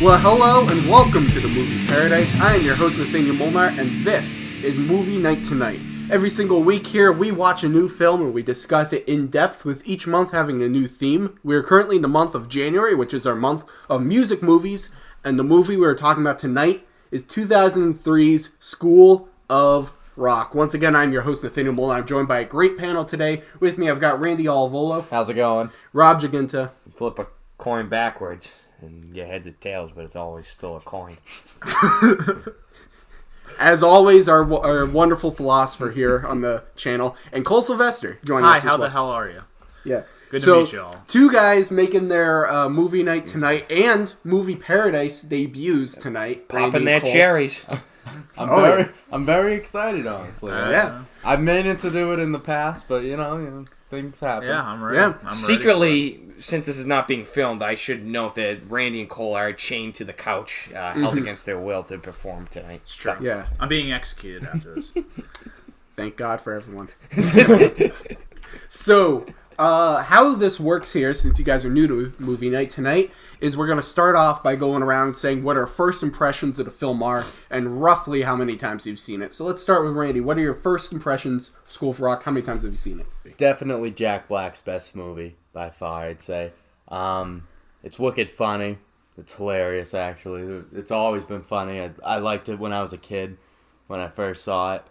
Well, hello and welcome to the Movie Paradise. I am your host, Nathanael Molnár, and this is Movie Night Tonight. Every single week here, we watch a new film and we discuss it in depth, with each month having a new theme. We are currently in the month of January, which is our month of music movies, and the movie we are talking about tonight is 2003's School of Rock. Once again, I'm your host, Nathanael Molnár. I'm joined by a great panel today. With me, I've got Randy Olivolo. How's it going? Rob Giachinta. Flip a coin backwards and get heads or tails, but it's always still a coin. As always, our wonderful philosopher here on the channel, and Cole Sylvester joining us as well. Hi, how the hell are you? Yeah. Good to meet you all. Two guys making their movie night tonight and Movie Paradise debuts tonight. Popping their cherries. I'm very excited, honestly. Yeah. I've meant to do it in the past, but you know, things happen. Yeah, I'm ready. Yeah. I'm Secretly, since this is not being filmed, I should note that Randy and Cole are chained to the couch, held against their will to perform tonight. It's true. Yeah. I'm being executed after this. Thank God for everyone. So, how this works here, since you guys are new to Movie Night tonight, is we're going to start off by going around saying what our first impressions of the film are and roughly how many times you've seen it. So let's start with Randy. What are your first impressions of School of Rock? How many times have you seen it? Definitely Jack Black's best movie, by far, I'd say. It's wicked funny. It's hilarious, actually. It's always been funny. I liked it when I was a kid, when I first saw it.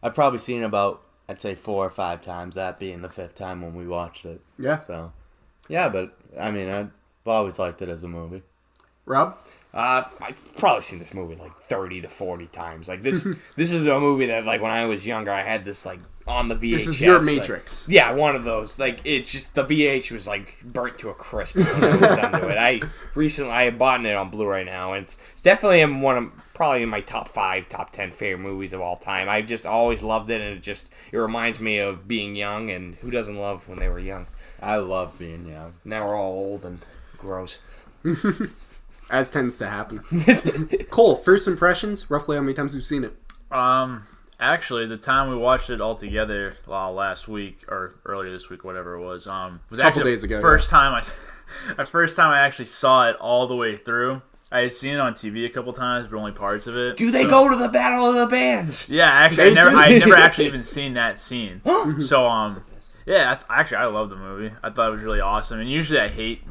I've probably seen it about, I'd say 4 or 5 times, that being the 5th time when we watched it. Yeah. So, yeah, but, I mean, I've always liked it as a movie. Rob? I've probably seen this movie like 30 to 40 times. Like this is a movie that, like, when I was younger, I had this, like, on the VHS. This is your like, Matrix. yeah, one of those. Like, it's just, the VH was, like, burnt to a crisp when I was done to it. I had bought it on Blu-ray now, and it's definitely probably in my top 5, top 10 favorite movies of all time. I've just always loved it, and it reminds me of being young, and who doesn't love when they were young? I love being young. Now we're all old and gross. As tends to happen. Cole, first impressions? Roughly how many times you've seen it? Actually, the time we watched it all together last week or earlier this week, whatever it was a couple actually days ago. First time I actually saw it all the way through. I had seen it on TV a couple times, but only parts of it. Do they go to the Battle of the Bands? Yeah, actually, I had never actually even seen that scene. So, yeah, I love the movie. I thought it was really awesome. And usually I hate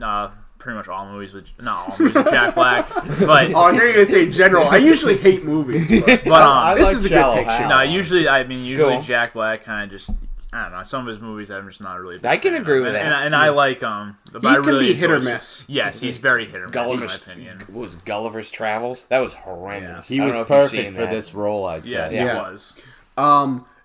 pretty much all movies with Jack Black. But I knew you were going to say general. I usually hate movies, but this like is a Shallow good picture. Hal. No, usually Cool. Jack Black kind of just, I don't know, some of his movies I'm just not really a big I can fan agree of. with that. And I like He I can really be hit or enjoy- miss. Yes, he's very hit or miss in my opinion. What was it, Gulliver's Travels? That was horrendous. He I was don't know if you've perfect seen for that. this role, I'd say. Yes, Yeah. he was.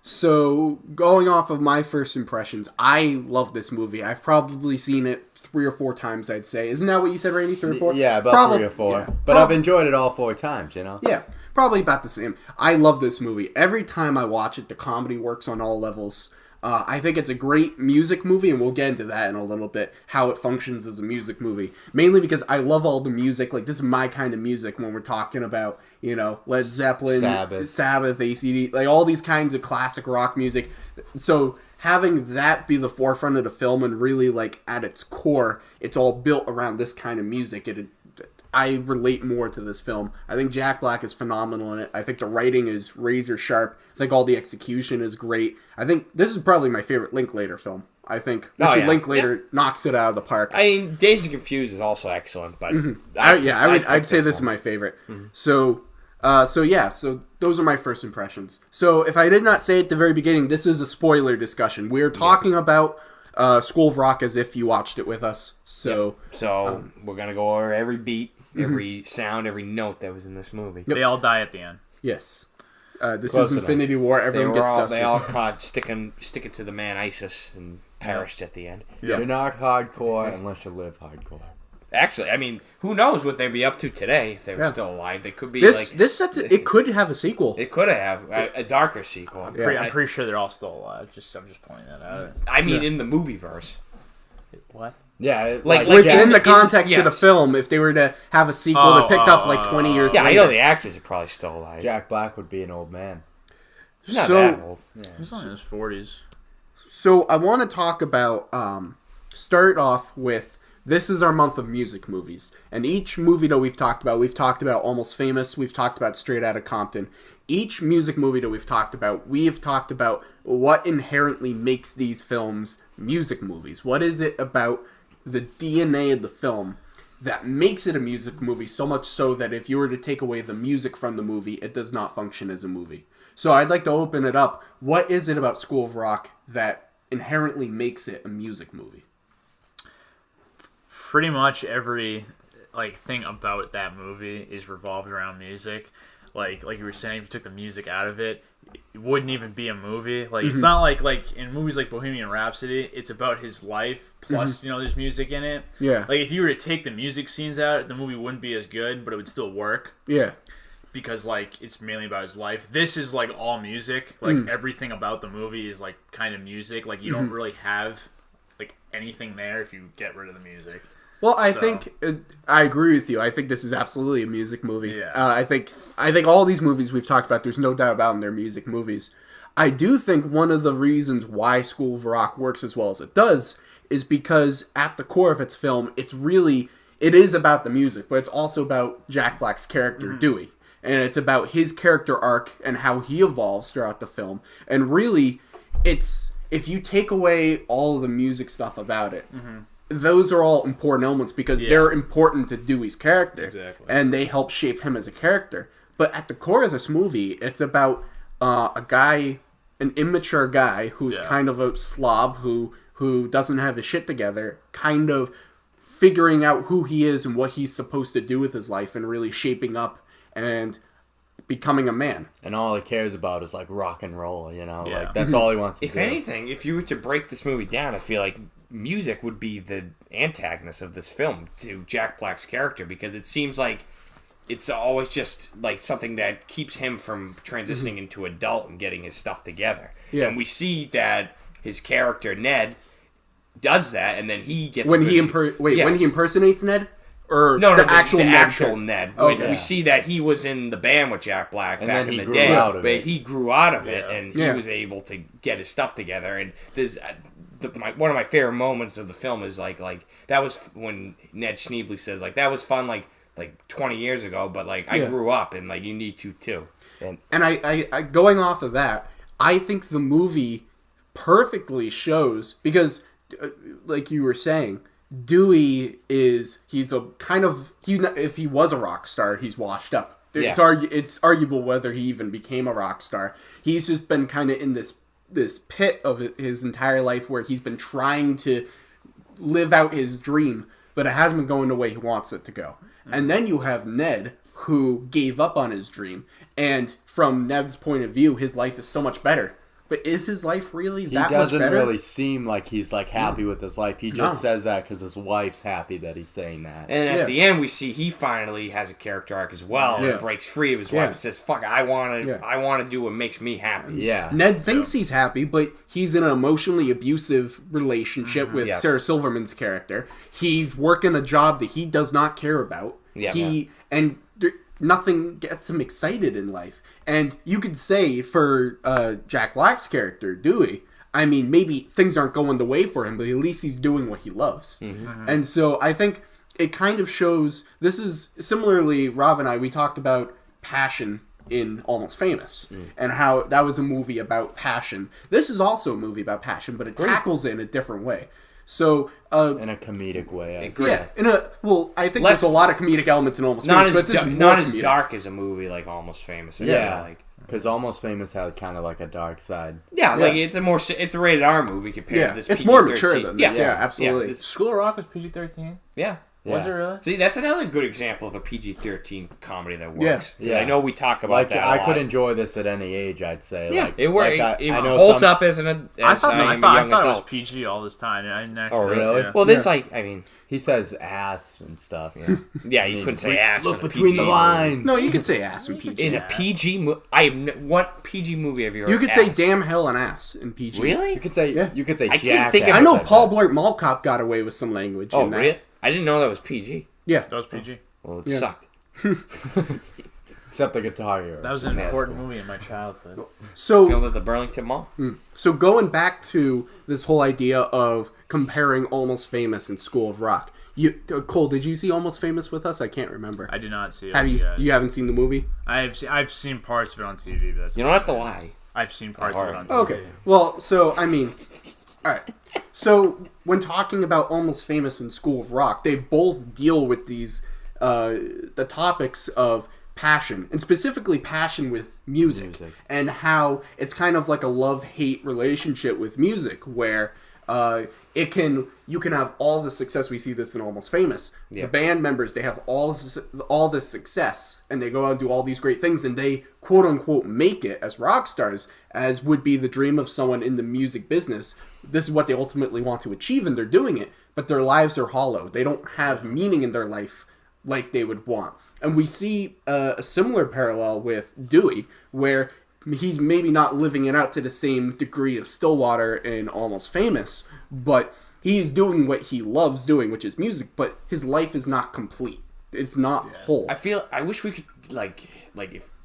So, going off of my first impressions, I love this movie. I've probably seen it 3 or 4 times, I'd say. Isn't that what you said, Randy? 3 or 4? Yeah, about 3 or 4. Yeah. But I've enjoyed it all 4 times, you know? Yeah, probably about the same. I love this movie. Every time I watch it, the comedy works on all levels. I think it's a great music movie, and we'll get into that in a little bit, how it functions as a music movie. Mainly because I love all the music. Like, this is my kind of music when we're talking about, Led Zeppelin, Sabbath, AC/DC, like all these kinds of classic rock music. So having that be the forefront of the film and really, like, at its core, it's all built around this kind of music. I relate more to this film. I think Jack Black is phenomenal in it. I think the writing is razor sharp. I think all the execution is great. I think this is probably my favorite Linklater film. I think Richard Linklater knocks it out of the park. I mean, Dazed and Confused is also excellent, but I'd say this is my favorite. So those are my first impressions. So if I did not say at the very beginning, this is a spoiler discussion. We're talking about School of Rock as if you watched it with us. So we're gonna go over every beat, every sound, every note that was in this movie. They all die at the end. yes, this Close is enough. Infinity War. Everyone gets dusted. They all caught sticking to the man ISIS and perished at the end. Yeah. You're not hardcore unless you live hardcore. Actually, I mean, who knows what they'd be up to today if they were still alive? They could be This sets it could have a sequel. It could have a darker sequel. I'm pretty sure they're all still alive. I'm just pointing that out. I mean, in the movie verse. What? Yeah, Like Within the context of the yes. film, if they were to have a sequel that picked up like 20 years Yeah, later. I know the actors are probably still alive. Jack Black would be an old man. He's not So- that old. He's only in his 40s. So I want to talk about, start off with this is our month of music movies. And each movie that we've talked about Almost Famous, we've talked about Straight Outta Compton. Each music movie that we've talked about what inherently makes these films music movies. What is it about the DNA of the film that makes it a music movie, so much so that if you were to take away the music from the movie, it does not function as a movie. So I'd like to open it up. What is it about School of Rock that inherently makes it a music movie? Pretty much every thing about that movie is revolved around music. Like you were saying, if you took the music out of it, it wouldn't even be a movie. Like it's not like in movies like Bohemian Rhapsody, it's about his life plus there's music in it. Yeah. Like if you were to take the music scenes out, the movie wouldn't be as good, but it would still work. Yeah. Because it's mainly about his life. This is all music. Everything about the movie is kind of music. You don't really have anything there if you get rid of the music. Well, I think I agree with you. I think this is absolutely a music movie. Yeah. I think all these movies we've talked about, there's no doubt about them, they're music movies. I do think one of the reasons why School of Rock works as well as it does is because at the core of its film, it is about the music, but it's also about Jack Black's character, Dewey. And it's about his character arc and how he evolves throughout the film. And really, if you take away all of the music stuff about it, those are all important elements because they're important to Dewey's character. Exactly. And they help shape him as a character. But at the core of this movie, it's about an immature guy who's kind of a slob who doesn't have his shit together, kind of figuring out who he is and what he's supposed to do with his life and really shaping up and becoming a man. And all he cares about is rock and roll, Yeah. that's all he wants to If do. anything, if you were to break this movie down, I feel like music would be the antagonist of this film to Jack Black's character, because it seems like it's always just something that keeps him from transitioning into adult and getting his stuff together. Yeah. And we see that his character Ned does that, and then he gets When he impersonates Ned? Or the actual Ned. Okay. We see that he was in the band with Jack Black And back then in he the grew day, out of but it. he grew out of it, and he Yeah. was able to get his stuff together. And there's one of my favorite moments of the film is like that was when Ned Schneebly says that was fun like 20 years ago, but I grew up, and you need to too. And I going off of that, I think the movie perfectly shows, because like you were saying, Dewey he's a kind of, if he was a rock star, he's washed up. Yeah. It's arguable whether he even became a rock star. He's just been kind of in this pit of his entire life where he's been trying to live out his dream, but it hasn't been going the way he wants it to go. And then you have Ned, who gave up on his dream, and from Ned's point of view, his life is so much better. But is his life really that much better? He doesn't really seem like he's happy with his life. He just says that because his wife's happy that he's saying that. And at the end, we see he finally has a character arc as well, and breaks free of his wife and says, "Fuck, I want to do what makes me happy." Yeah. Ned thinks he's happy, but he's in an emotionally abusive relationship with Sarah Silverman's character. He's working a job that he does not care about. Nothing gets him excited in life. And you could say for Jack Black's character, Dewey, I mean, maybe things aren't going the way for him, but at least he's doing what he loves. And so I think it kind of shows, this is, similarly, Rob and I, we talked about passion in Almost Famous, and how that was a movie about passion. This is also a movie about passion, but it tackles it in a different way. So, in a comedic way, I'd say. I think there's a lot of comedic elements in Almost not Famous, as but this is not more as comedic. dark as a movie like Almost Famous. Yeah. Because Almost Famous had kind of a dark side. It's a rated R movie compared to this. It's PG-13. more mature than this. Yeah, absolutely. School of Rock was PG-13? Yeah. Was it really? See, that's another good example of a PG-13 comedy that works. Yeah. I know we talk about that a I lot. could enjoy this at any age, I'd say. Yeah, it works. It I know holds some- up as I thought a young it was adult. PG all this time. I didn't actually, Oh, really? Yeah. Well, there's I mean, He says ass and stuff. yeah, you couldn't say ass. Look in a between PG the lines. No, you could say ass in PG. In a PG movie, what PG movie have you ever? You could say ass? damn hell and ass in PG. Really? You could say Yeah. I can't Jack. think of- I know ass, Paul Blart Mall Cop got away with some language. Oh, in that. really? I didn't know that was PG. Yeah. That was PG. Well, it Yeah. sucked. Except the Guitar Hero. That was an That's important cool. movie in my childhood. So Filmed at the Burlington Mall. So going back to this whole idea of comparing Almost Famous and School of Rock, Cole, did you see Almost Famous with us? I can't remember. I did not see it. Have you? You haven't seen the movie? I've seen parts of it on TV, but that's You don't have to lie. I've seen parts of it on TV. Okay. Well, so I mean, all right. So when talking about Almost Famous and School of Rock, they both deal with these the topics of passion, and specifically passion with music, and how it's kind of like a love-hate relationship with music, where you can have all the success. We see this in Almost Famous. The band members, they have all this success, and they go out and do all these great things, and they quote unquote make it as rock stars, as would be the dream of someone in the music business. This is what they ultimately want to achieve, and they're doing it, but their lives are hollow. They don't have meaning in their life like they would want. And we see a similar parallel with Dewey, where he's maybe not living it out to the same degree of Stillwater in Almost Famous, but he's doing what he loves doing, which is music, but his life is not complete. It's not whole. I wish we could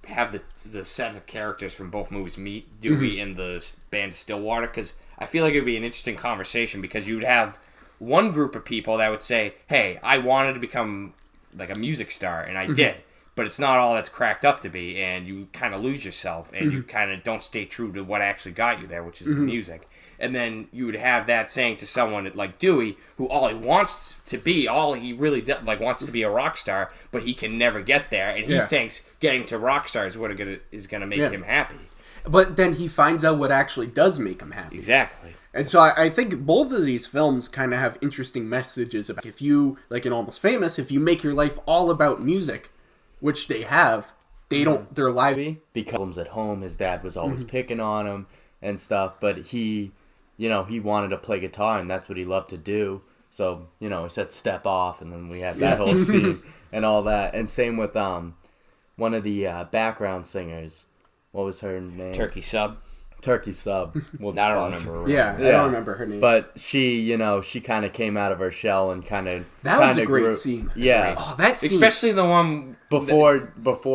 have the set of characters from both movies meet Dewey in the band Stillwater, because I feel like it would be an interesting conversation, because you would have one group of people that would say, hey, I wanted to become like a music star, and I did. But it's not all that's cracked up to be, and you kind of lose yourself, and you kind of don't stay true to what actually got you there, which is the music. And then you would have that saying to someone like Dewey, who all he wants to be, all he really does, wants to be a rock star, but he can never get there, and he thinks getting to rock star is what is going to make him happy. But then he finds out what actually does make him happy. Exactly. And so I think both of these films kind of have interesting messages about, if you, like in Almost Famous, if you make your life all about music, which they have, they don't, their life... Because at home, his dad was always picking on him and stuff, but he wanted to play guitar, and that's what he loved to do. So, he said step off, and then we had that whole scene and all that. And same with one of the background singers. What was her name? Turkey Sub. Well, I don't remember. I don't remember her name. But she, she kind of came out of her shell and kind of... That was a great scene. Yeah. Oh, that scene. Especially the one... Before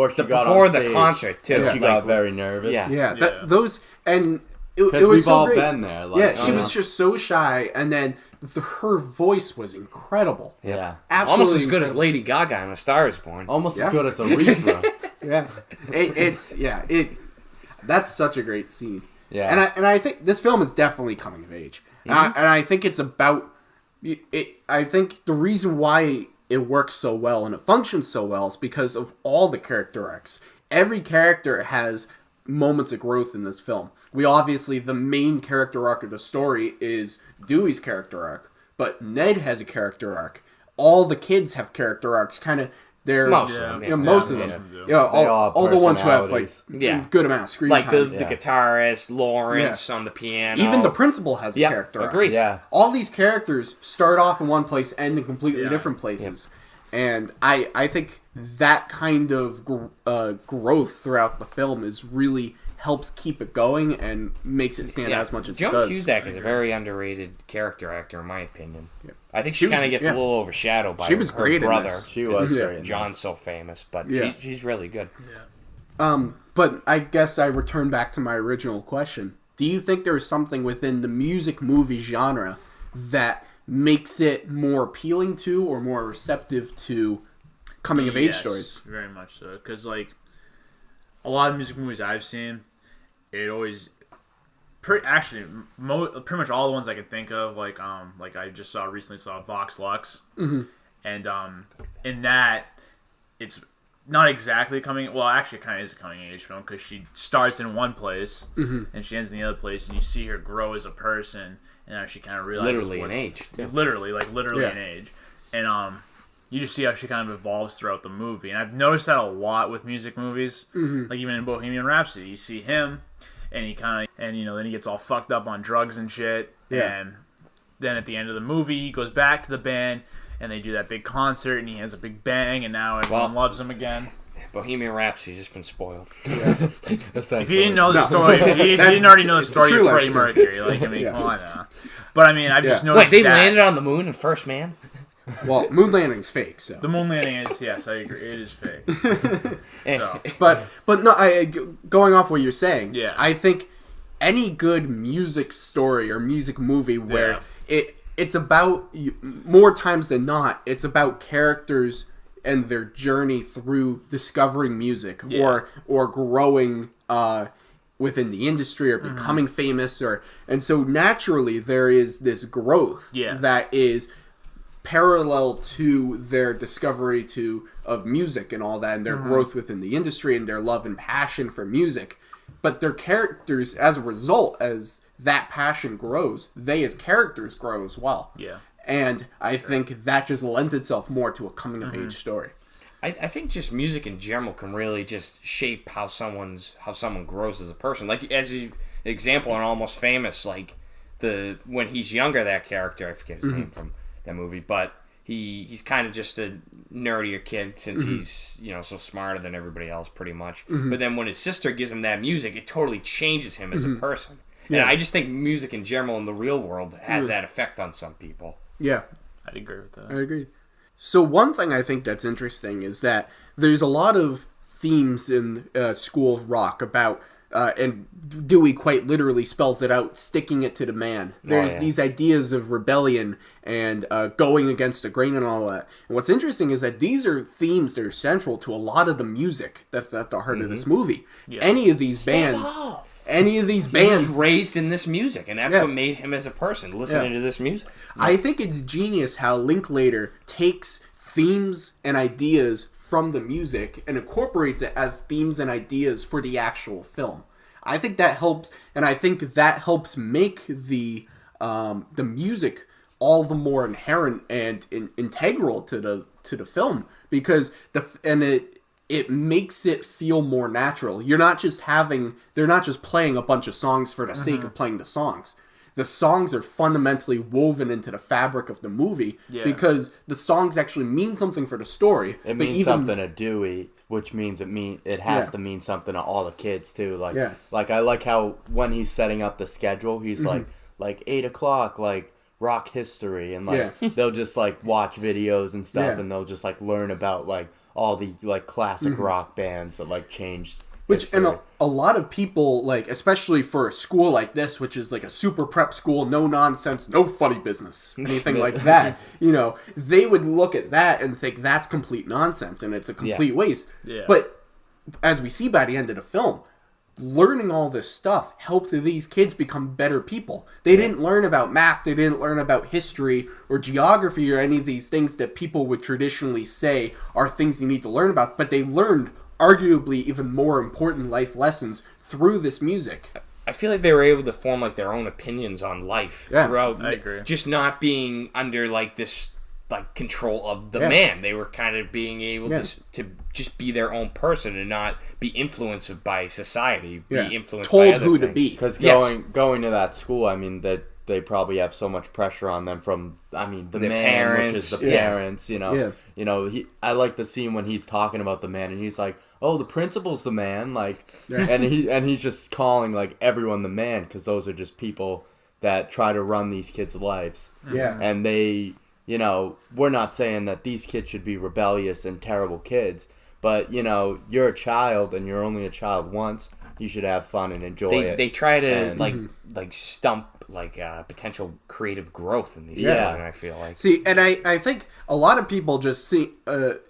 she got on stage. The concert, too. She got very nervous. Yeah. Those... And it was we've so all great. been there. She was just so shy, and then her voice was incredible. Yeah. Absolutely almost as good incredible. as Lady Gaga in A Star Is Born. Almost as good as Aretha. That's such a great scene. Yeah. And I think this film is definitely coming of age. And I think it's about it. I think the reason why it works so well and it functions so well is because of all the character arcs. Every character has moments of growth in this film. The main character arc of the story is Dewey's character arc, but Ned has a character arc. All the kids have character arcs, kind of. Most of them. Most of them. Do. All the ones who have good amount of screen time. The guitarist, Lawrence on the piano. Even the principal has a character arc. Agreed. Yeah. All these characters start off in one place, end in completely different places. And I think that kind of growth throughout the film really helps keep it going and makes it stand out as much as it does. Joan Cusack is a very underrated character actor, in my opinion. Yeah. I think she kind of gets a little overshadowed by her brother. She was great. John's so famous, but she's really good. Yeah. But I guess I return back to my original question. Do you think there's something within the music movie genre that makes it more appealing to or more receptive to coming of age stories? Very much so. Because, a lot of music movies I've seen, it always... pretty much all the ones I can think of, like I just recently saw Vox Lux, and in that, it's not exactly actually it kind of is a coming of age film, because she starts in one place and she ends in the other place, and you see her grow as a person, and now she kind of realizes literally in age, literally in age, and you just see how she kind of evolves throughout the movie, and I've noticed that a lot with music movies, like even in Bohemian Rhapsody, you see him. And he then he gets all fucked up on drugs and shit. Yeah. And then at the end of the movie, he goes back to the band, and they do that big concert, and he has a big bang, and now everyone loves him again. Bohemian Rhapsody's just been spoiled. Yeah. If you didn't know the story, if you didn't already know the story of Freddie Mercury, come on now. But I've just noticed they landed on the moon in First Man? Well, moon landing's fake, so. The moon landing is, yes, I agree, it is fake. So. But no, going off what you're saying, yeah. I think any good music story or music movie where it's about, more times than not, it's about characters and their journey through discovering music or growing within the industry or becoming famous, and so naturally there is this growth that is parallel to their discovery of music and all that, and their growth within the industry and their love and passion for music. But their characters, as a result, as that passion grows, they as characters grow as well. Yeah. And I think that just lends itself more to a coming-of-age story. I think just music in general can really just shape how someone grows as a person. Like, as an example, on Almost Famous, like, when he's younger, that character, I forget his name from that movie, but he's kind of just a nerdier kid since he's, so smarter than everybody else pretty much. But then when his sister gives him that music, it totally changes him as a person. Yeah. And I just think music in general in the real world has that effect on some people. Yeah. I'd agree with that. I agree. So one thing I think that's interesting is that there's a lot of themes in School of Rock about, and Dewey quite literally spells it out, sticking it to the man. There's these ideas of rebellion and going against the grain and all that. And what's interesting is that these are themes that are central to a lot of the music that's at the heart of this movie. Yeah. Any of these bands... He was raised in this music, and that's what made him as a person, listening to this music. I think it's genius how Linklater takes themes and ideas from the music and incorporates it as themes and ideas for the actual film. I think that helps, and I think that helps make the music all the more inherent and integral to the film, because it makes it feel more natural. They're not just playing a bunch of songs for the sake of playing the songs. The songs are fundamentally woven into the fabric of the movie because the songs actually mean something for the story. It means something to Dewey, which means it has to mean something to all the kids too. Like I like how when he's setting up the schedule, he's like 8 o'clock, like rock history, and they'll just like watch videos and stuff, and they'll just like learn about like all these like classic rock bands that like changed history. And a lot of people, like, especially for a school like this, which is like a super prep school, no nonsense, no funny business, anything like that, they would look at that and think that's complete nonsense and it's a complete waste. Yeah. But as we see by the end of the film, learning all this stuff helped these kids become better people. They didn't learn about math, they didn't learn about history or geography or any of these things that people would traditionally say are things you need to learn about, but they learned arguably even more important life lessons through this music. I feel like they were able to form like their own opinions on life throughout. I agree. Just not being under like this like control of the man. They were kind of being able to just be their own person and not be influenced by society. Be influenced by other who things. To be. Because going to that school, I mean, that they probably have so much pressure on them from, the man, parents, which is the parents. I like the scene when he's talking about the man, and he's like, "Oh, the principal's the man," and he's just calling like everyone the man because those are just people that try to run these kids' lives. Yeah, and they. We're not saying that these kids should be rebellious and terrible kids, but, you're a child and you're only a child once. You should have fun and enjoy it. They try to, stump, potential creative growth in these children, I feel like. See, and I think a lot of people just see,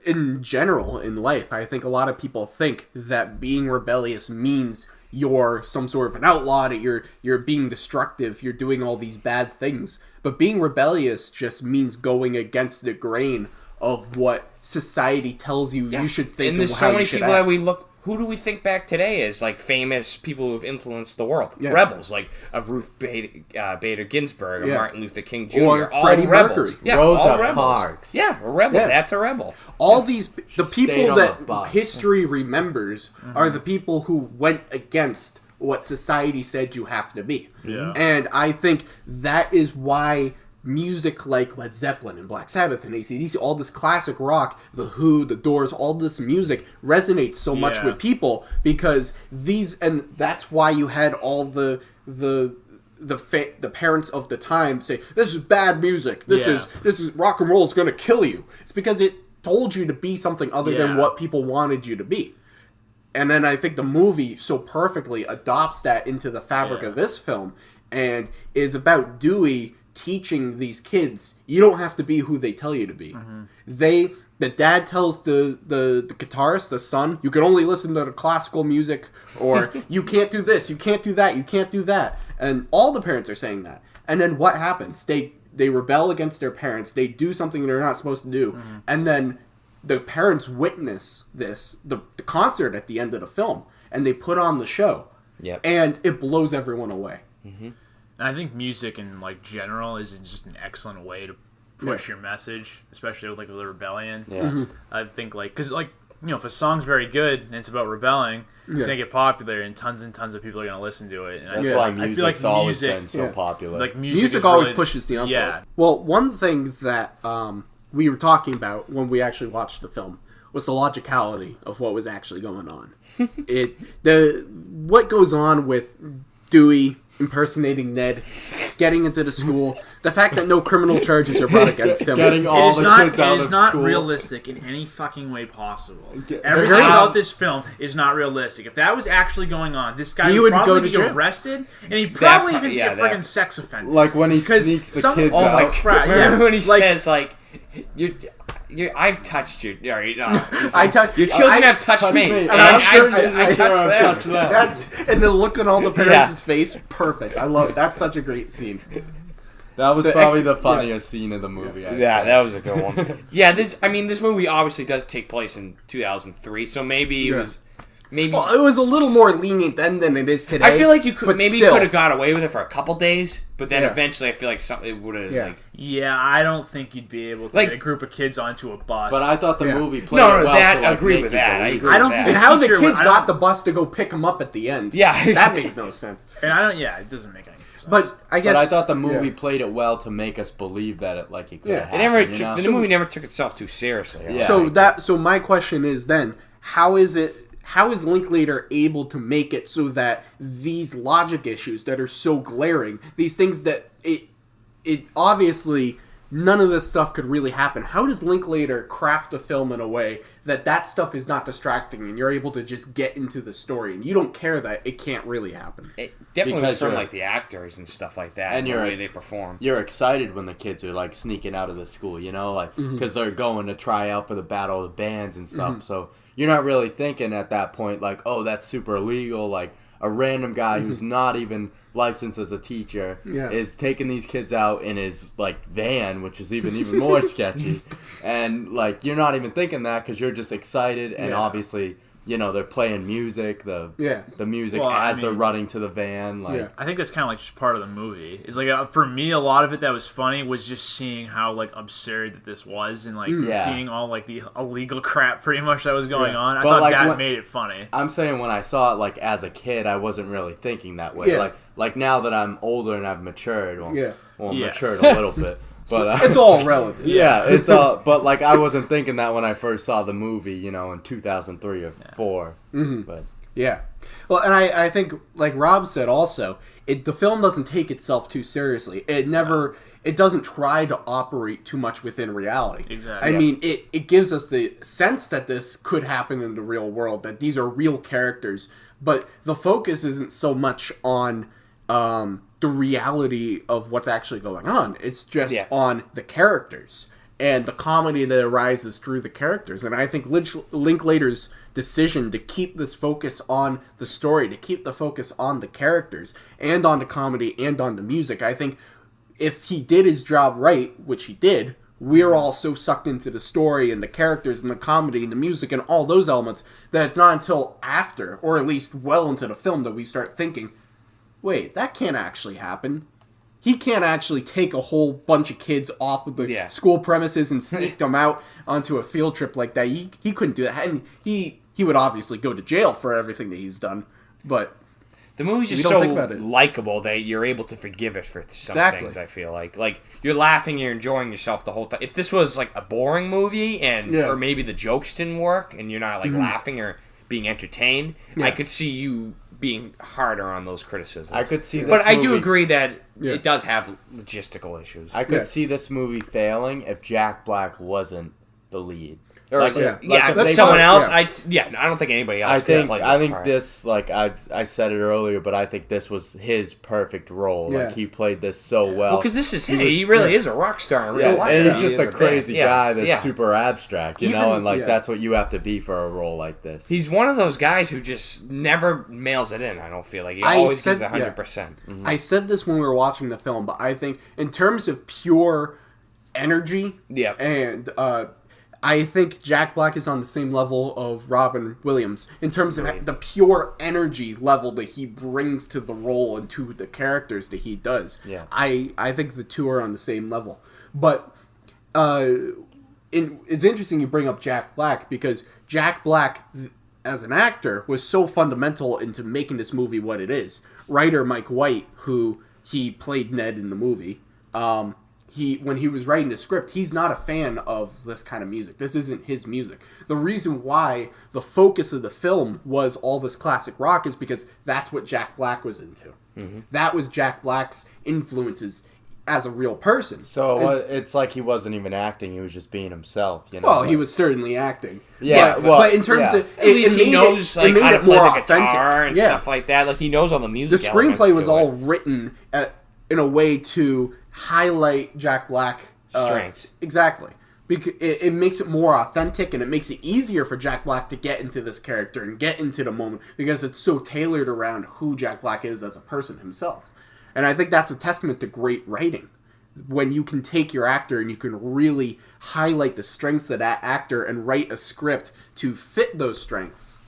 in general, in life, I think a lot of people think that being rebellious means you're some sort of an outlaw, that you're being destructive, you're doing all these bad things. But being rebellious just means going against the grain of what society tells you you should think and how you should act. And there's so many people that we look... Who do we think back today as like famous people who have influenced the world? Yeah. Rebels, like Ruth Bader Ginsburg, or Martin Luther King Jr. Or all Freddie rebels. Mercury. Yeah, Rosa Parks. Yeah, a rebel. Yeah. That's a rebel. All these... The people that history remembers are the people who went against what society said you have to be. Yeah. And I think that is why music like Led Zeppelin and Black Sabbath and AC/DC, all this classic rock, The Who, The Doors, all this music resonates so much with people, because and that's why you had all the parents of the time say, this is bad music, this is rock and roll is going to kill you. It's because it told you to be something other than what people wanted you to be. And then I think the movie so perfectly adopts that into the fabric of this film and is about Dewey teaching these kids you don't have to be who they tell you to be. The dad tells the guitarist, the son, you can only listen to the classical music, or you can't do this, you can't do that, you can't do that. And all the parents are saying that. And then what happens? They rebel against their parents. They do something they're not supposed to do. And then the parents witness this, the concert at the end of the film, and they put on the show. Yep. And it blows everyone away. I think music in general is just an excellent way to push your message, especially with the rebellion. Yeah. I think because if a song's very good and it's about rebelling, it's gonna get popular and tons of people are gonna listen to it. And That's why music's always been so popular. Music always pushes the envelope. Yeah. Well, one thing that we were talking about when we actually watched the film was the logicality of what was actually going on. What goes on with Dewey impersonating Ned, getting into the school, the fact that no criminal charges are brought against him. Getting all the kids out of school. It is not realistic in any fucking way possible. Everything about this film is not realistic. If that was actually going on, this guy would probably be arrested, and he'd probably even be a freaking sex offender. Like when he sneaks the kids out. Oh my crap! Remember when he says I've touched you. Your children have touched me. And I'm sure I touched them. And the look on all the parents' face, perfect. I love it. That's such a great scene. That was probably the funniest scene of the movie. That was a good one. This movie obviously does take place in 2003, so maybe it was. Well, it was a little more lenient then than it is today. I feel like you could have got away with it for a couple days, but then eventually I feel like it would have I don't think you'd be able to get a group of kids onto a bus. But I thought the movie played it well. I agree with that. I don't. And how the kids got the bus to go pick him up at the end? Yeah, that made no sense. And it doesn't make any sense. But I thought the movie played it well to make us believe that it could have happened. The movie never took itself too seriously. Yeah. So my question is then, how is Linklater able to make it so that these logic issues that are so glaring, these things that it obviously none of this stuff could really happen. How does Linklater craft the film in a way that stuff is not distracting and you're able to just get into the story and you don't care that it can't really happen? It definitely was from the actors and stuff like that and the way they perform. You're excited when the kids are sneaking out of the school, because they're going to try out for the Battle of the Bands and stuff. So you're not really thinking at that point oh, that's super illegal. A random guy who's not even licensed as a teacher is taking these kids out in his van, which is even more sketchy. And you're not even thinking that because you're just excited, and obviously they're playing music, the music they're running to the van. I think that's kind of just part of the movie. It's for me, a lot of it that was funny was just seeing how absurd that this was, and seeing all the illegal crap pretty much that was going on. I thought that made it funny. I'm saying when I saw it as a kid, I wasn't really thinking that way. Now that I'm older and I've matured, matured a little bit. But it's all relative. Yeah, it's all. But I wasn't thinking that when I first saw the movie, in 2003 or 2004. But well, and I think Rob said also, the film doesn't take itself too seriously. It doesn't try to operate too much within reality. Exactly. I mean, it gives us the sense that this could happen in the real world, that these are real characters, but the focus isn't so much on the reality of what's actually going on. It's just on the characters and the comedy that arises through the characters. And I think Linklater's decision to keep this focus on the story, to keep the focus on the characters and on the comedy and on the music, I think if he did his job right, which he did, we're all so sucked into the story and the characters and the comedy and the music and all those elements that it's not until after, or at least well into the film, that we start thinking, wait, that can't actually happen. He can't actually take a whole bunch of kids off of the school premises and sneak them out onto a field trip like that. He couldn't do that. And he would obviously go to jail for everything that he's done. But the movie's just so likable that you're able to forgive it for some things, I feel like. You're laughing, you're enjoying yourself the whole time. If this was a boring movie or maybe the jokes didn't work and you're not laughing or being entertained, I could see you being harder on those criticisms. I could see this But I do agree that it does have logistical issues. I could see this movie failing if Jack Black wasn't the lead. Or Like, yeah. yeah, if but they someone put- else, yeah. I don't think anybody else I could think play I this think part. this like I said it earlier, but I think this was his perfect role. Yeah. Like he played this so well. Well, because this is him. was- He really yeah. is a rock star in Yeah, real life. and he's He just is a crazy band. guy that's yeah. super abstract, you know, Even- and like yeah. that's what you have to be for a role like this. He's one of those guys who just never mails it in. I don't feel like he I always said- gives 100%. I said this when we were watching the film, but I think in terms of pure energy, Yeah. and I think Jack Black is on the same level of Robin Williams in terms of Right. the pure energy level that he brings to the role and to the characters that he does. Yeah. I think the two are on the same level. But it's interesting you bring up Jack Black because Jack Black, as an actor, was so fundamental into making this movie what it is. Writer Mike White, who he played Ned in the movie, when he was writing the script, he's not a fan of this kind of music. This isn't his music. The reason why the focus of the film was all this classic rock is because that's what Jack Black was into. Mm-hmm. That was Jack Black's influences as a real person. So And- it's like he wasn't even acting; he was just being himself. You know. well, he was certainly acting. Yeah, but, well, but in terms yeah. of At least he knows it made how to it play more the guitar authentic. and Yeah. stuff like that. Like he knows all the The music. screenplay elements was to all it. written in a way to highlight Jack Black Strengths. Exactly. Because it makes it more authentic and it makes it easier for Jack Black to get into this character and get into the moment because it's so tailored around who Jack Black is as a person himself. And I think that's a testament to great writing. When you can take your actor and you can really highlight the strengths of that actor and write a script to fit those strengths.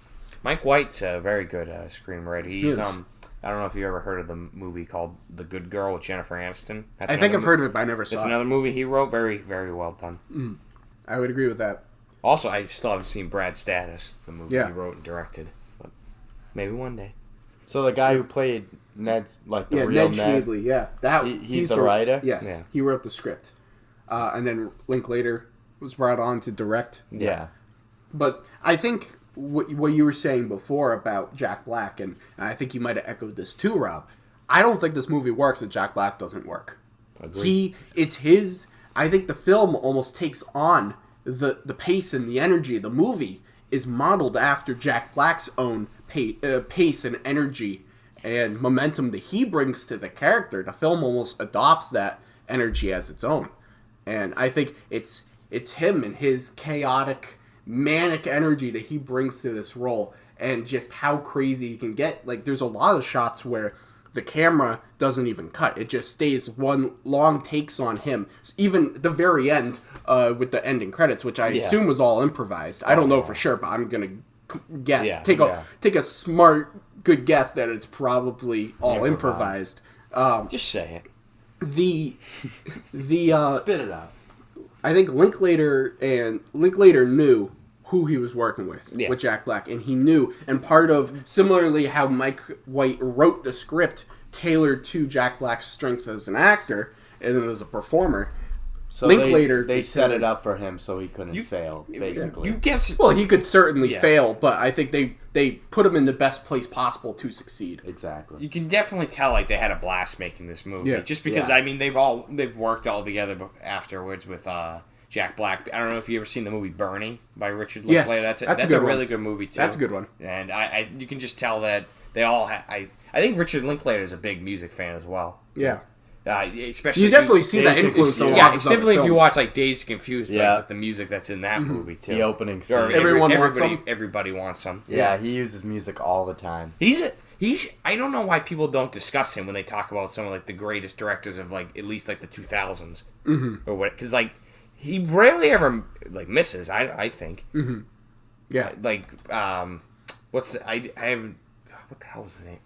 Mike White's a very good screenwriter. He's Yes. I don't know if you ever heard of the movie called The Good Girl with Jennifer Aniston. That's I think I've heard of it, but I never It's saw it. another movie he wrote. Very, very well done. I would agree with that. Also, I still haven't seen Brad Status, the movie Yeah. he wrote and directed. But maybe one day. So the guy who played Ned's like the Yeah, real Ned Ned. Schneebly, yeah. That, He's the writer? Yes, Yeah. he wrote the script. And then Linklater was brought on to direct. Yeah. But I think what you were saying before about Jack Black, and I think you might have echoed this too, Rob. I don't think this movie works if Jack Black doesn't work. Agreed. It's his. I think the film almost takes on the pace and the energy. The movie is modeled after Jack Black's own pace and energy and momentum that he brings to the character. The film almost adopts that energy as its own, and I think it's him and his chaotic, manic energy that he brings to this role, and just how crazy he can get. Like, there's a lot of shots where the camera doesn't even cut. It just stays one long takes on him. Even the very end, with the ending credits, which I assume was all improvised. I don't know for sure, but I'm gonna guess. Yeah, Take a smart, good guess that it's probably all improvised. Just say it. The Spit it out. I think Linklater knew who he was working with Jack Black, and he knew, and part of similarly how Mike White wrote the script tailored to Jack Black's strength as an actor and as a performer. So Linklater they set considered- it up for him so he couldn't fail, basically. You guess. Well, he could certainly Yeah. fail, but I think they put him in the best place possible to succeed. Exactly. You can definitely tell like they had a blast making this movie. Yeah. Just because Yeah. I mean they've worked all together afterwards with Jack Black. I don't know if you ever seen the movie Bernie by Richard Yes, Linklater. That's that's a a good really one. good movie too. That's a good one. And I you can just tell that they all I think Richard Linklater is a big music fan as well. Yeah. Especially You if definitely see that Dazed and influence on a Confused. lot yeah, of his other specifically if you films. watch like Dazed and Confused, Yeah. with the music that's in that movie too. The opening scene. Or Everyone wants some. Everybody wants some. Yeah, he uses music all the time. He's I don't know why people don't discuss him when they talk about some of like the greatest directors of like at least like the 2000s or what, because like he rarely ever like misses. I think Yeah. like what's I have what the hell was the name?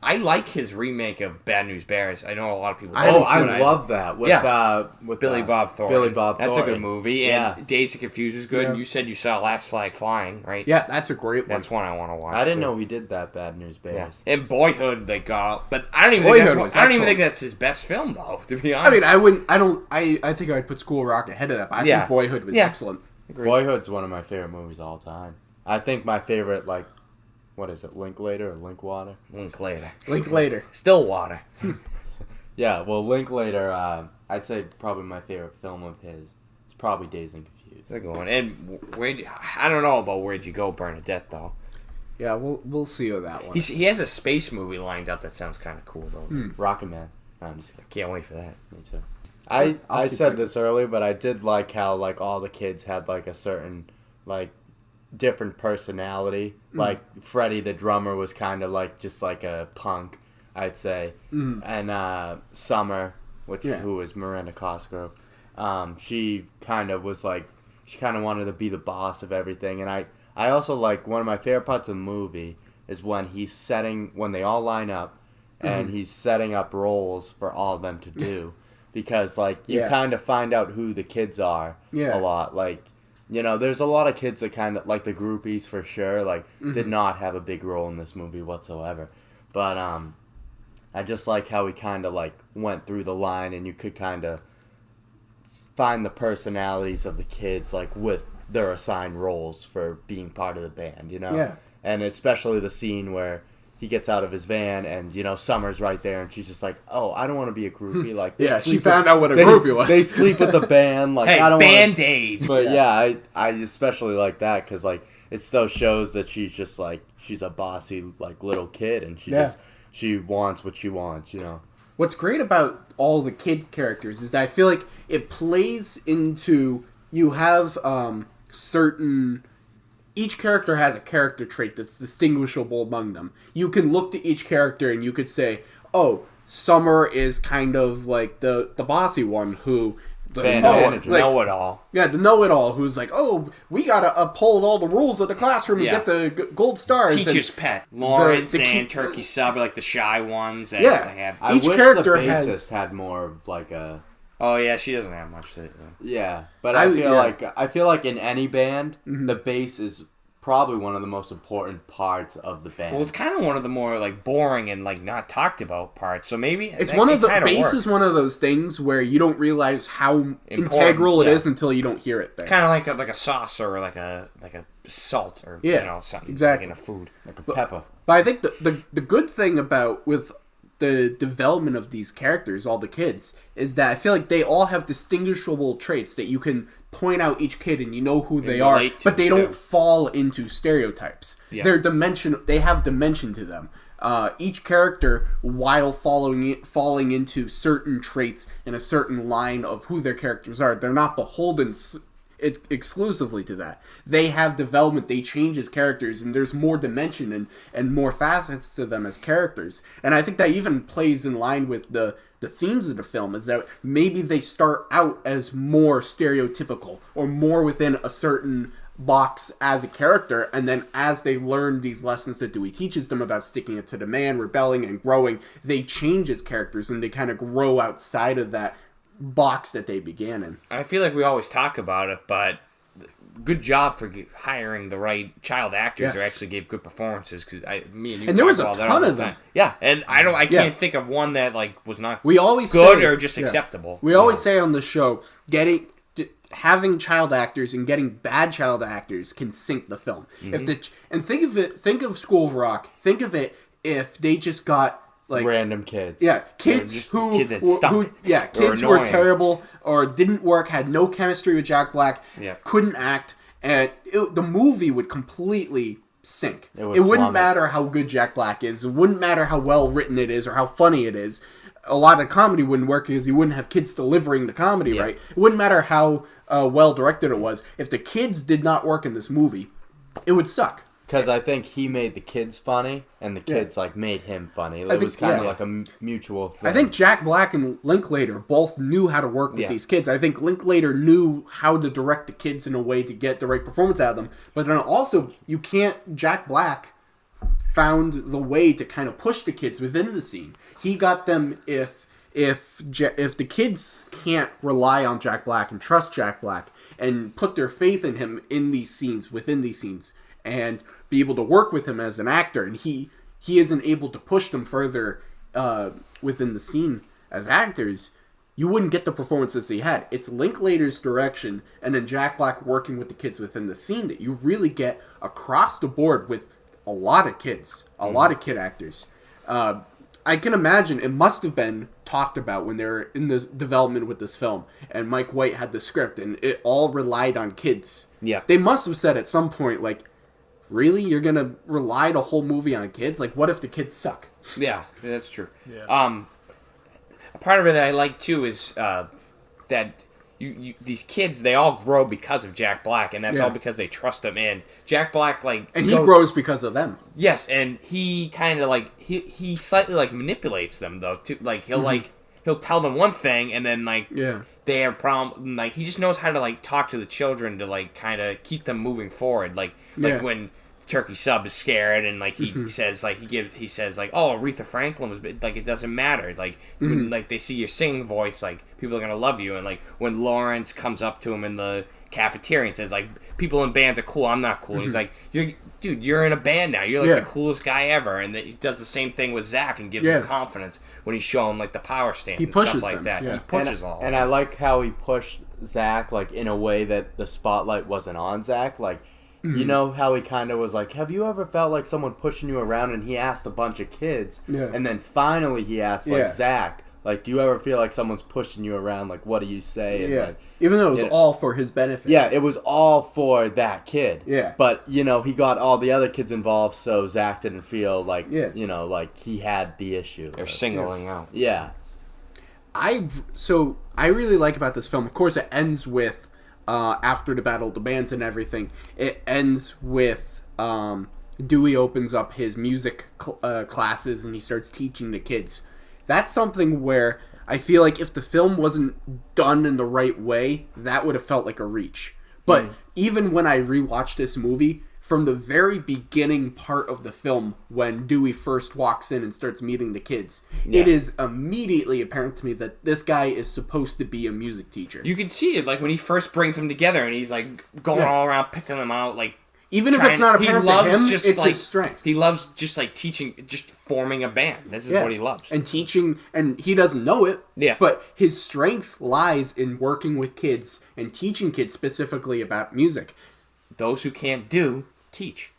I like his remake of Bad News Bears. I know a lot of people. haven't don't, seen but I love that. With, with Billy Bob Thornton. Billy Bob That's Thornton. a good movie. Yeah. And Dazed and Confused is good. Yeah. And you said you saw Last Flag Flying, right? Yeah, that's a great one. That's one I want to watch. I didn't too. know he did that Bad News Bears. Yeah. And Boyhood, they got, but I don't even Boyhood think was I don't even excellent. think that's his best film though. To be honest, I mean, I wouldn't. I think I'd put School Rock ahead of that. But I Yeah. think Boyhood was Yeah. excellent. Boyhood's one of my favorite movies of all time. I think my favorite, like, what is it, Linklater or Linkwater? Linklater. Stillwater. Yeah, well, Linklater, I'd say probably my favorite film of his is probably Dazed and Confused. They're going. And I don't know about Where'd You Go, Bernadette, though. Yeah, we'll see with that one. He has a space movie lined up that sounds kind of cool, though. Rocket Man. I'm just I can't wait for that. Me too. I said this earlier, but I did like how like all the kids had like a certain like different personality. Like Freddie the drummer was kind of like just like a punk, I'd say, and Summer, who was Miranda Cosgrove, she kind of was like she kind of wanted to be the boss of everything. And I also like one of my favorite parts of the movie is when when they all line up and he's setting up roles for all of them to do. Because, like, you kind of find out who the kids are a lot. Like, you know, there's a lot of kids that kind of, like the groupies for sure, like, did not have a big role in this movie whatsoever. But I just like how he kind of, like, went through the line and you could kind of find the personalities of the kids, like, with their assigned roles for being part of the band, you know? Yeah. And especially the scene where he gets out of his van and, you know, Summer's right there and she's just like, oh, I don't want to be a groupie. Like, she found out what a groupie was. They sleep with the band. Like, hey, I don't Band-Aids! But I especially like that because, like, it still shows that she's just, like, she's a bossy, like, little kid and she wants what she wants, you know. What's great about all the kid characters is that I feel like it plays into, you have certain... Each character has a character trait that's distinguishable among them. You can look to each character and you could say, oh, Summer is kind of like the bossy one who... know-it-all. Yeah, the know-it-all who's like, oh, we gotta uphold all the rules of the classroom and get the gold stars. Teacher's pet. Lawrence and Turkey Sub are like the shy ones. That they have. I wish the bassist had more of like a... Oh yeah, she doesn't have much to. Yeah, but I feel like in any band, the bass is probably one of the most important parts of the band. Well, it's kind of one of the more like boring and like not talked about parts. So maybe it's bass is one of those things where you don't realize how integral it is until you don't hear it. It's kind of like a sauce or like a salt or you know something exactly like in a food, like a pepper. But I think the good thing about with the development of these characters, all the kids, is that I feel like they all have distinguishable traits that you can point out each kid and you know who they are, but they don't fall into stereotypes. Yeah. They have dimension to them. Each character, while falling into certain traits in a certain line of who their characters are, they're not beholden exclusively to that. They have development, they change as characters, and there's more dimension and more facets to them as characters. And I think that even plays in line with the themes of the film, is that maybe they start out as more stereotypical or more within a certain box as a character, and then as they learn these lessons that Dewey teaches them about sticking it to the man, rebelling and growing, they change as characters and they kind of grow outside of that box that they began in. I feel like we always talk about it, but good job for hiring the right child actors who actually gave good performances. Because me and you, there was a ton of them. Yeah, and I can't think of one that like was not good or just acceptable. We always say on the show, having child actors and getting bad child actors can sink the film. Think of School of Rock. Think of it if they just got like random kids. Yeah, kids who were terrible or didn't work, had no chemistry with Jack Black, couldn't act, and the movie would completely sink. It wouldn't matter how good Jack Black is. It wouldn't matter how well written it is or how funny it is. A lot of comedy wouldn't work because you wouldn't have kids delivering the comedy right. It wouldn't matter how well directed it was. If the kids did not work in this movie, it would suck. Because I think he made the kids funny, and the kids like made him funny. It was kind of like a mutual thing. I think Jack Black and Linklater both knew how to work with these kids. I think Linklater knew how to direct the kids in a way to get the right performance out of them. But then also, Jack Black found the way to kind of push the kids within the scene. He got them, if the kids can't rely on Jack Black and trust Jack Black and put their faith in him in these scenes, within these scenes, and be able to work with him as an actor, and he isn't able to push them further within the scene as actors, you wouldn't get the performances he had. It's Linklater's direction and then Jack Black working with the kids within the scene that you really get across the board with a lot of kids, a lot of kid actors. I can imagine it must have been talked about when they were in the development with this film, and Mike White had the script, and it all relied on kids. Yeah. They must have said at some point, like, really? You're going to rely the whole movie on kids? Like, what if the kids suck? Yeah, that's true. Yeah. A part of it that I like, too, is that these kids, they all grow because of Jack Black, and that's all because they trust him. And Jack Black, like... And he grows because of them. Yes, and he kind of, like... He slightly, like, manipulates them, though, too. Like, he'll tell them one thing, and then, like... Yeah. They have problem. Like, he just knows how to, like, talk to the children to, like, kind of keep them moving forward. Like when... Turkey Sub is scared, and like he says, like he says, like, oh, Aretha Franklin was, like, it doesn't matter, like when, like, they see your singing voice, like, people are gonna love you. And like when Lawrence comes up to him in the cafeteria and says, like, people in bands are cool, I'm not cool. And he's like, you're in a band now, you're like the coolest guy ever. And he does the same thing with Zach and gives him confidence when he's showing, like, the power stance and stuff like that. He pushes all. And I like how he pushed Zach, like, in a way that the spotlight wasn't on Zach, like. You know how he kind of was like, have you ever felt like someone pushing you around? And he asked a bunch of kids. Yeah. And then finally he asked, like, Zach, like, do you ever feel like someone's pushing you around? Like, what do you say? And, like, even though it was all for his benefit. Yeah, it was all for that kid. Yeah. But, you know, he got all the other kids involved, so Zach didn't feel like, you know, like he had the issue. They're singling out. Yeah. I really like about this film, of course, it ends with... after the Battle of the Bands and everything, it ends with Dewey opens up his music classes and he starts teaching the kids. That's something where I feel like if the film wasn't done in the right way, that would have felt like a reach. But even when I rewatched this movie, from the very beginning part of the film, when Dewey first walks in and starts meeting the kids, it is immediately apparent to me that this guy is supposed to be a music teacher. You can see it, like, when he first brings them together and he's, like, going all around picking them out, like... Even if it's not apparent to him, it's his strength. He loves just, like, teaching, just forming a band. This is what he loves. And teaching, and he doesn't know it, but his strength lies in working with kids and teaching kids specifically about music. Those who can't do, teach.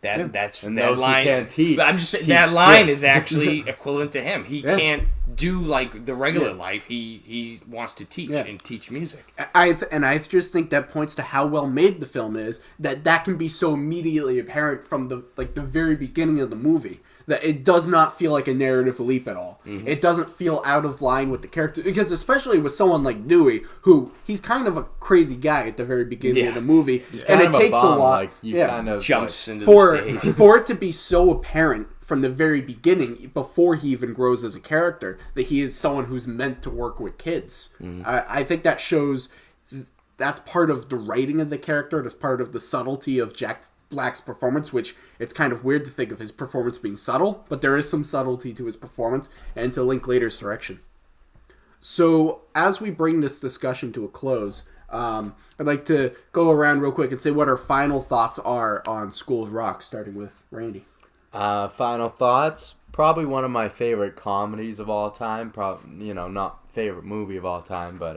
That's and that those line. Who can't teach, I'm just saying teach that line is actually equivalent to him. He can't do, like, the regular life. He wants to teach and teach music. I just think that points to how well made the film is. That can be so immediately apparent from the very beginning of the movie. That it does not feel like a narrative leap at all. It doesn't feel out of line with the character, because especially with someone like Dewey, who he's kind of a crazy guy at the very beginning of the movie, and it takes a lot. Like, kind of jumps into the stage for it to be so apparent from the very beginning, before he even grows as a character, that he is someone who's meant to work with kids. I think that shows that's part of the writing of the character. That's part of the subtlety of Jack Black's performance, which it's kind of weird to think of his performance being subtle, but there is some subtlety to his performance, and to Linklater's direction. So, as we bring this discussion to a close, I'd like to go around real quick and say what our final thoughts are on School of Rock, starting with Randy. Final thoughts, probably one of my favorite comedies of all time, not favorite movie of all time, but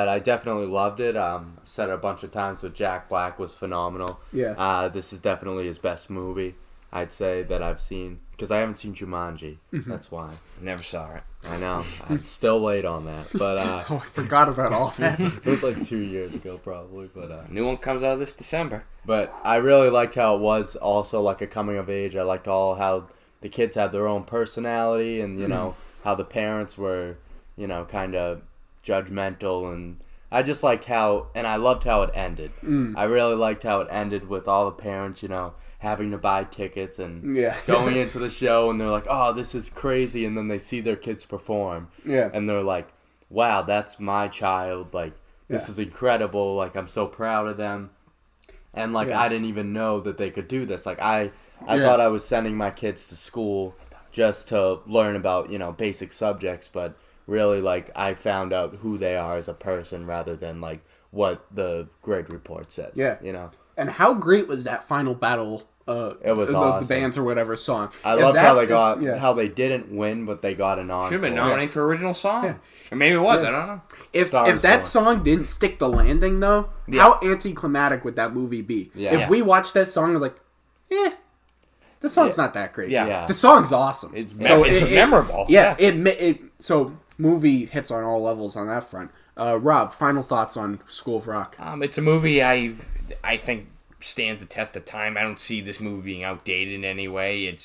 I definitely loved it. Said it a bunch of times, but Jack Black was phenomenal. Yeah. This is definitely his best movie, I'd say, that I've seen. Because I haven't seen Jumanji. That's why. Never saw it. I know. I'm still late on that. But I forgot about all that. It was like 2 years ago, probably. But new one comes out this December. But I really liked how it was also like a coming of age. I liked how the kids had their own personality, and, you know, how the parents were, you know, kind of judgmental, and I just liked how, and I loved how it ended. I really liked how it ended with all the parents, you know, having to buy tickets and going into the show, and they're like, oh, this is crazy, and then they see their kids perform, and they're like, wow, that's my child, like, this is incredible, like, I'm so proud of them, and, like, I didn't even know that they could do this, like, I thought I was sending my kids to school just to learn about, you know, basic subjects, but really, like, I found out who they are as a person rather than, like, what the grade report says. You know? And how great was that final battle? It was awesome. The bands or whatever song. I loved how they how they didn't win, but they got an encore. Should have been nominated for original song. Or maybe it was, I don't know. If that song didn't stick the landing, though, how anticlimactic would that movie be? If we watched that song, we're like, The song's not that great. Yeah. The song's awesome. It's memorable. So movie hits on all levels on that front. Rob, final thoughts on School of Rock? It's a movie I think stands the test of time. I don't see this movie being outdated in any way.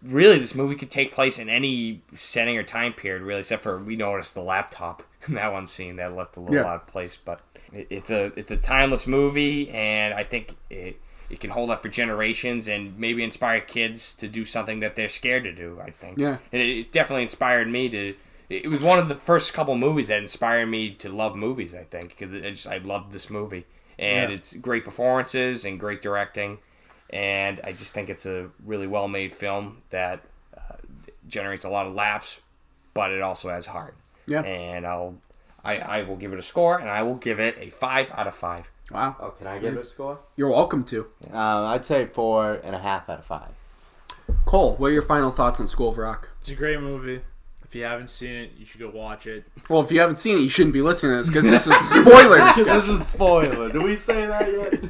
Really, this movie could take place in any setting or time period, really, except for we noticed the laptop in that one scene that left a little out of place. But it's a timeless movie, and I think it can hold up for generations and maybe inspire kids to do something that they're scared to do, I think. Yeah. And it definitely inspired me to... It was one of the first couple movies that inspired me to love movies, I think, because I loved this movie. And it's great performances and great directing. And I just think it's a really well-made film that generates a lot of laughs, but it also has heart. Yeah. And I will give it a score, and I will give it a 5 out of 5. Wow. Oh, can I give it a score? You're welcome to. I'd say 4.5 out of 5. Cole, what are your final thoughts on School of Rock? It's a great movie. If you haven't seen it, you should go watch it. Well, if you haven't seen it, you shouldn't be listening to this because this is a spoiler. This is a spoiler. Did we say that yet?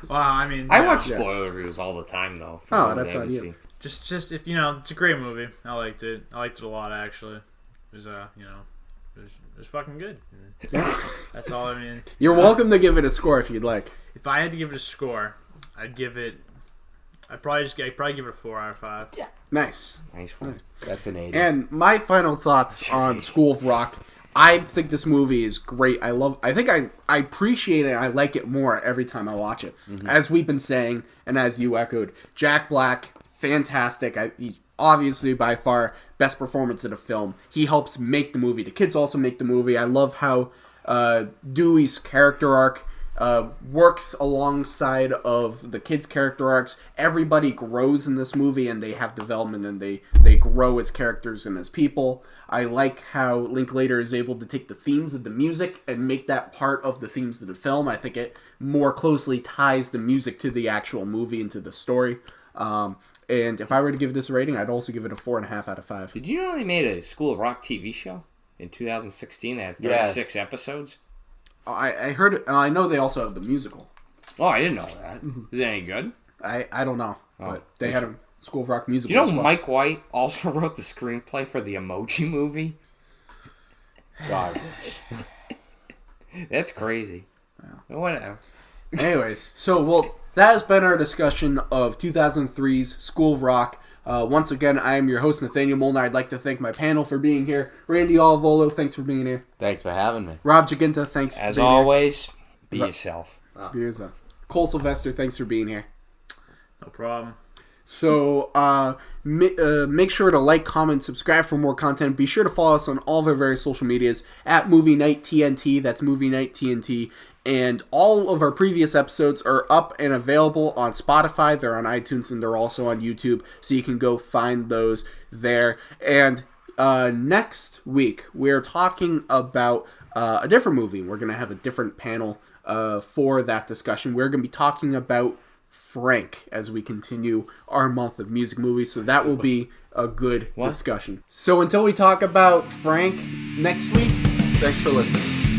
Well, I mean, I watch spoiler reviews all the time, though. That's not you. Just if it's a great movie. I liked it. I liked it a lot, actually. It was it was fucking good. That's all I mean. You're welcome to give it a score if you'd like. If I had to give it a score, I'd probably give it a 4 out of 5. Yeah. Nice one. That's an 80. And my final thoughts on School of Rock. I think this movie is great. I appreciate it and I like it more every time I watch it. Mm-hmm. As we've been saying, and as you echoed, Jack Black, fantastic. He's obviously by far best performance in a film. He helps make the movie. The kids also make the movie. I love how Dewey's character arc works alongside of the kids' character arcs. Everybody grows in this movie and they have development and they grow as characters and as people. I like how Linklater is able to take the themes of the music and make that part of the themes of the film. I think it more closely ties the music to the actual movie and to the story. And if I were to give this a rating, I'd also give it a 4.5 out of 5. Did you know they made a School of Rock TV show in 2016 that had 36 episodes? I heard it. I know they also have the musical. Oh, I didn't know that. Is it any good? I don't know, but they had a School of Rock musical. Do you know Mike White also wrote the screenplay for the Emoji Movie? God. That's crazy. Wow. Whatever. Anyways, that has been our discussion of 2003's School of Rock. Once again, I am your host, Nathanael Molnár. I'd like to thank my panel for being here. Randy Olivolo, thanks for being here. Thanks for having me. Rob Giachinta, thanks for being here. As always, be yourself. Be yourself. Cole Sylvester, thanks for being here. No problem. So, make sure to like, comment, subscribe for more content. Be sure to follow us on all of our various social medias at Movie Night TNT. That's Movie Night TNT. And all of our previous episodes are up and available on Spotify. They're on iTunes and they're also on YouTube. So you can go find those there. And next week, we're talking about a different movie. We're going to have a different panel for that discussion. We're going to be talking about Frank as we continue our month of music movies. So that will be a good discussion. So until we talk about Frank next week, thanks for listening.